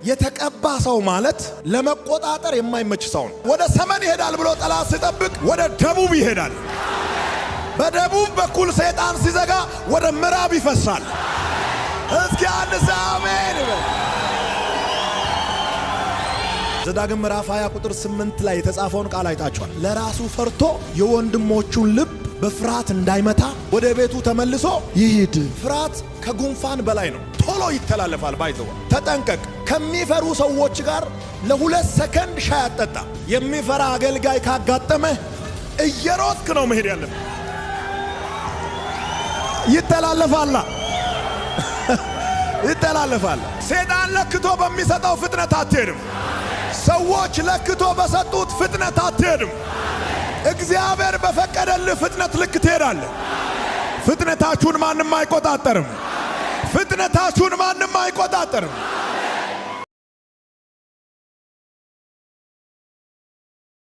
የተቀባ ሰው ማለት ለመቆጣጠር የማይመች ሰው ነው። ወደ ሰሜን ይሄዳል ብሎ ጠላት ሲጠብቅ ወደ ደቡብ ይሄዳል። በደቡብ በኩል ሰይጣን ሲዘጋ ወደ ምዕራብ ይፈሳል። እስኪ አንድ አሜን ይበል። ዘዳግም ምዕራፍ 20 ቁጥር 8 ላይ የተጻፈውን ቃል አይታችኋል። ለራሱ ፈርቶ የወንድሞቹን ልብ በፍርሃት እንዳይመታ ወደ ቤቱ ተመልሶ ይሂድ። ፍርሃት ከጉንፋን በላይ ነው፣ ቶሎ ይተላለፋል። ባይዘው ተጠንቀቅ። ከሚፈሩ ሰዎች ጋር ለ2 ሰከንድ ሻይ አጠጣ። የሚፈራ አገልጋይ ካጋጠመ እየሮጥክ ነው መሄድ ያለብህ። ይተላለፋል። ሰይጣን ለክቶ በሚሰጠው ፍጥነት አትሄድም። ሰዎች ለክቶ በሰጡት ፍጥነት አትሄድም። እግዚአብሔር በፈቀደልህ ፍጥነት ልክ ትሄዳለህ። ፍጥነታችሁን ማንም አይቆጣጠርም።